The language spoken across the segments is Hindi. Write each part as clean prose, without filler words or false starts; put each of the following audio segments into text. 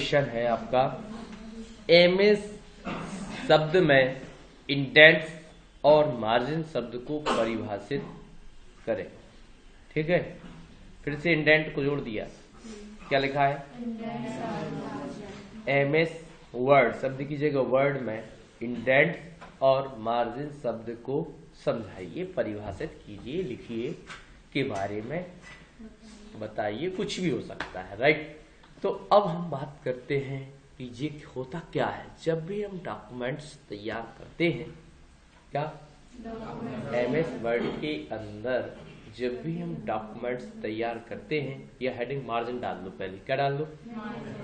क्वेश्चन है आपका एमएस शब्द में इंडेंट्स और मार्जिन शब्द को परिभाषित करें। ठीक है, फिर से इंडेंट को जोड़ दिया, क्या लिखा है एमएस वर्ड शब्द की जगह वर्ड में इंडेंट्स और मार्जिन शब्द को समझाइए, परिभाषित कीजिए, लिखिए, के बारे में बताइए, कुछ भी हो सकता है। राइट। तो अब हम बात करते हैं कि ये होता क्या है जब भी हम डॉक्यूमेंट्स तैयार करते हैं। क्या एमएस वर्ड के अंदर जब भी हम डॉक्यूमेंट्स तैयार करते हैं, या हेडिंग मार्जिन डाल दो, पहले क्या डाल दो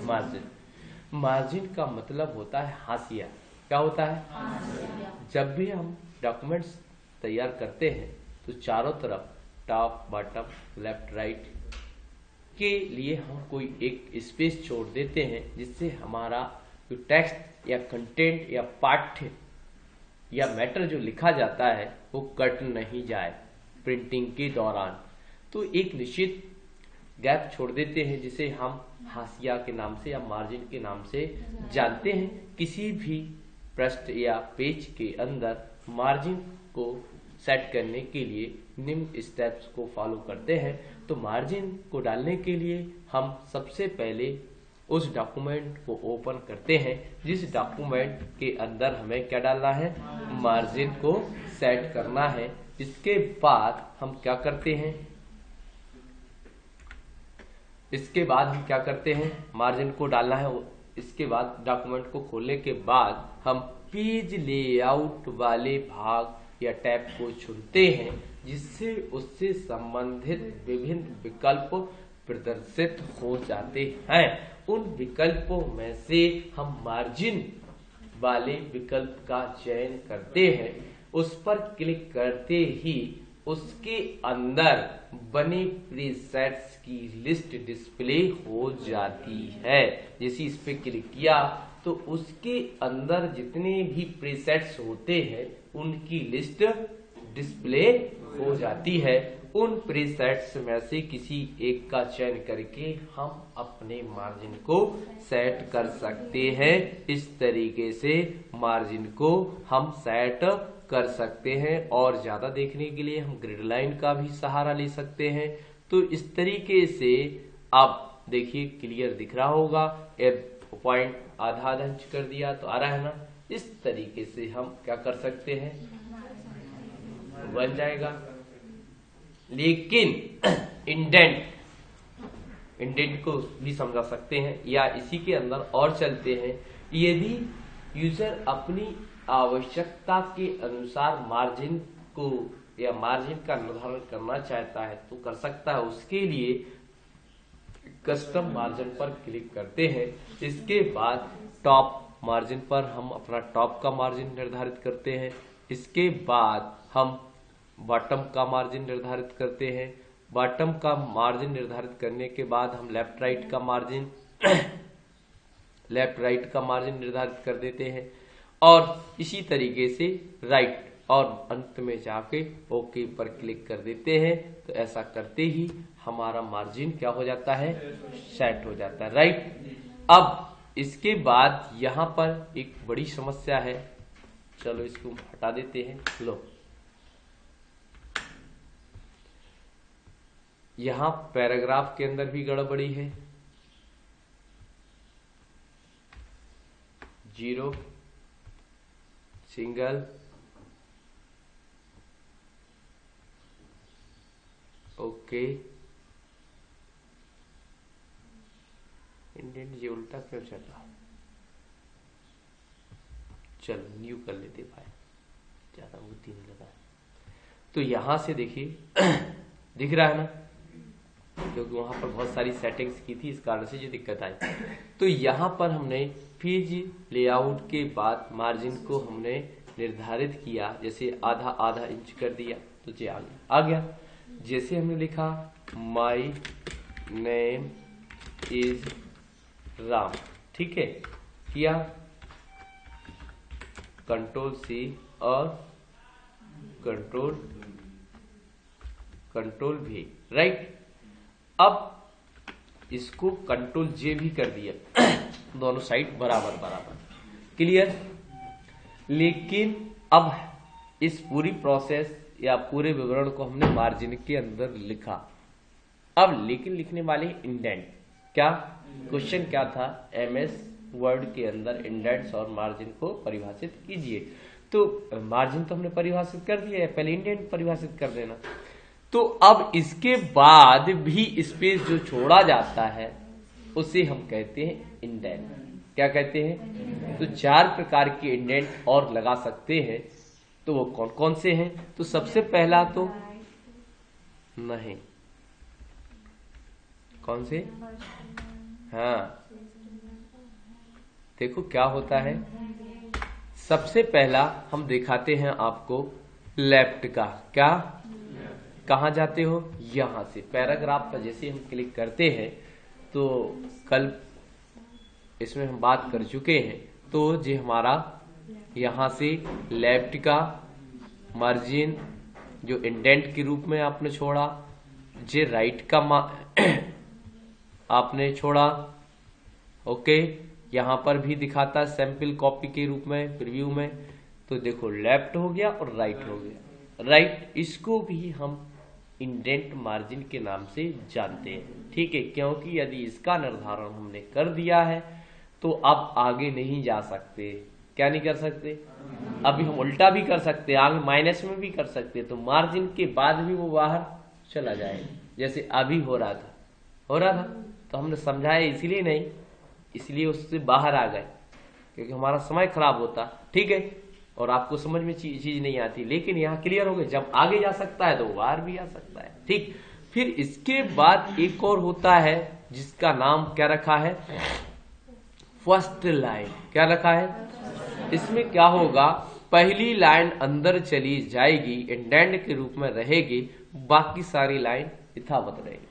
मार्जिन। मार्जिन का मतलब होता है हाशिया। क्या होता है हाशिया। जब भी हम डॉक्यूमेंट्स तैयार करते हैं तो चारों तरफ टॉप बॉटम लेफ्ट राइट के लिए हम कोई एक स्पेस छोड़ देते हैं, जिससे हमारा जो टेक्स्ट या कंटेंट या पाठ्य या मैटर जो लिखा जाता है वो कट नहीं जाए प्रिंटिंग के दौरान। तो एक निश्चित गैप छोड़ देते हैं जिसे हम हाशिया के नाम से या मार्जिन के नाम से जानते हैं। किसी भी पृष्ठ या पेज के अंदर मार्जिन को सेट करने के लिए निम्न स्टेप्स को फॉलो करते हैं। तो मार्जिन को डालने के लिए हम सबसे पहले उस डॉक्यूमेंट को ओपन करते हैं जिस डॉक्यूमेंट के अंदर हमें क्या डालना है, मार्जिन को सेट करना है। इसके बाद हम क्या करते हैं, मार्जिन को डालना है। इसके बाद डॉक्यूमेंट को खोलने के बाद हम पेज लेआउट वाले भाग या टैब को चुनते हैं, जिससे उससे संबंधित विभिन्न विकल्प प्रदर्शित हो जाते हैं। उन विकल्पों में से हम मार्जिन वाले विकल्प का चयन करते हैं। उस पर क्लिक करते ही उसके अंदर बने प्रीसेट्स की लिस्ट डिस्प्ले हो जाती है। जैसे इस पे क्लिक किया तो उसके अंदर जितने भी प्रीसेट्स होते हैं उनकी लिस्ट डिस्प्ले हो जाती है। उन प्रीसेट्स में से किसी एक का चयन करके हम अपने मार्जिन को सेट कर सकते हैं। इस तरीके से मार्जिन को हम सेट कर सकते हैं, और ज्यादा देखने के लिए हम ग्रिड लाइन का भी सहारा ले सकते हैं। तो इस तरीके से आप देखिए क्लियर दिख रहा होगा। पॉइंट आधा आधा इंच कर दिया तो आ रहा है ना। इस तरीके से हम क्या कर सकते हैं, बन जाएगा। लेकिन इंडेंट को भी समझा सकते हैं, या इसी के अंदर और चलते हैं। यदि यूजर अपनी आवश्यकता के अनुसार मार्जिन को या मार्जिन का निर्धारण करना चाहता है तो कर सकता है। उसके लिए कस्टम मार्जिन पर क्लिक करते हैं। इसके बाद टॉप मार्जिन पर हम अपना टॉप का मार्जिन निर्धारित करते हैं। इसके बाद हम बॉटम का मार्जिन निर्धारित करते हैं। बॉटम का मार्जिन निर्धारित करने के बाद हम लेफ्ट राइट का मार्जिन निर्धारित कर देते हैं, और इसी तरीके से राइट, और अंत में जाके ओके पर क्लिक कर देते हैं। तो ऐसा करते ही हमारा मार्जिन क्या हो जाता है, सेट हो जाता है। राइट। अब इसके बाद यहाँ पर एक बड़ी समस्या है, चलो इसको हटा देते हैं। लो, यहाँ पैराग्राफ के अंदर भी गड़बड़ी है। 0 सिंगल ओके। इंडेंट ये उल्टा क्यों चल रहा, चल न्यू कर लेते भाई, ज्यादा बुद्धि नहीं लगा। तो यहां से देखिए दिख रहा है ना, क्योंकि वहां पर बहुत सारी सेटिंग्स की थी, इस कारण से जो दिक्कत आई। तो यहाँ पर हमने पेज लेआउट के बाद मार्जिन को हमने निर्धारित किया, जैसे आधा आधा इंच कर दिया तो ये आ गया। जैसे हमने लिखा माई नेम इज राम, ठीक है, किया कंट्रोल C और कंट्रोल V। राइट। अब इसको कंट्रोल J भी कर दिया दोनों साइड बराबर बराबर। क्लियर? लेकिन अब इस पूरी प्रोसेस या पूरे विवरण को हमने मार्जिन के अंदर लिखा। अब लेकिन लिखने वाले इंडेंट, क्या क्वेश्चन क्या था, एमएस वर्ड के अंदर इंडेंट्स और मार्जिन को परिभाषित कीजिए। तो मार्जिन तो हमने परिभाषित कर दिया है, पहले इंडेंट परिभाषित कर देना। तो अब इसके बाद भी स्पेस जो छोड़ा जाता है उसे हम कहते हैं इंडेंट। क्या कहते हैं? तो 4 प्रकार के इंडेंट और लगा सकते हैं। तो वो कौन कौन से हैं? तो सबसे पहला तो नहीं, कौन से? हाँ, देखो क्या होता है। सबसे पहला हम दिखाते हैं आपको लेफ्ट का। क्या? कहाँ जाते हो? यहां से पैराग्राफ पर जैसे हम क्लिक करते हैं, तो कल इसमें हम बात कर चुके हैं। तो ये हमारा यहां से लेफ्ट का मार्जिन जो इंडेंट के रूप में आपने छोड़ा, जे राइट का आपने छोड़ा। ओके, यहां पर भी दिखाता सैंपल कॉपी के रूप में प्रीव्यू में। तो देखो लेफ्ट हो गया और राइट हो गया। राइट, इसको भी हम इंडेंट मार्जिन के नाम से जानते हैं। ठीक है, क्योंकि यदि इसका निर्धारण हमने कर दिया है तो अब आगे नहीं जा सकते। क्या नहीं कर सकते? अभी हम उल्टा भी कर सकते, आगे माइनस में भी कर सकते, तो मार्जिन के बाद भी वो बाहर चला जाएगा, जैसे अभी हो रहा था। तो हमने समझाया इसलिए नहीं, इसलिए उससे बाहर आ गए क्योंकि हमारा समय खराब होता। ठीक है, और आपको समझ में चीज नहीं आती, लेकिन यहाँ क्लियर हो गए, जब आगे जा सकता है तो बाहर भी आ सकता है। ठीक, फिर इसके बाद एक और होता है जिसका नाम क्या रखा है? First line. क्या रखा है? इसमें क्या होगा, पहली लाइन अंदर चली जाएगी, इंडेंट के रूप में रहेगी, बाकी सारी लाइन यथावत रहेगी।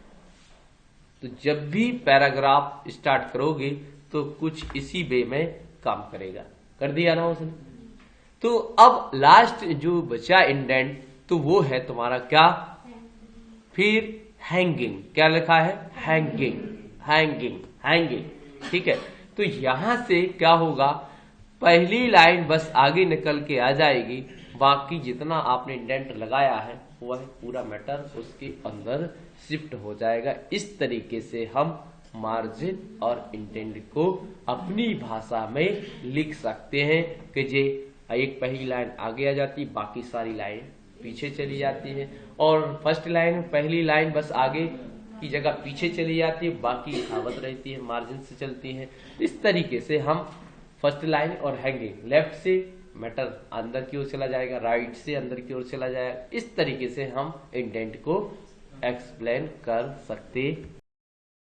तो जब भी पैराग्राफ स्टार्ट करोगे तो कुछ इसी वे में काम करेगा। कर दिया ना उसने? तो अब लास्ट जो बचा इंडेंट, तो वो है तुम्हारा क्या? फिर हैंगिंग। क्या लिखा है? Hanging, hanging, hanging. ठीक है, तो यहां से क्या होगा, पहली लाइन बस आगे निकल के आ जाएगी, बाकी जितना आपने इंडेंट लगाया है वह पूरा मैटर उसके अंदर शिफ्ट हो जाएगा। इस तरीके से हम मार्जिन और इंडेंट को अपनी भाषा में लिख सकते हैं कि जे एक पहली लाइन आगे आ जाती, बाकी सारी लाइन पीछे चली जाती है। और फर्स्ट लाइन में पहली लाइन बस आगे की जगह पीछे चली जाती है, बाकी यथावत रहती है, मार्जिन से चलती है। इस तरीके से हम फर्स्ट लाइन और हैंगिंग, लेफ्ट से मैटर अंदर की ओर चला जाएगा, राइट से अंदर की ओर चला जाएगा। इस तरीके से हम इंडेंट को एक्सप्लेन कर सकते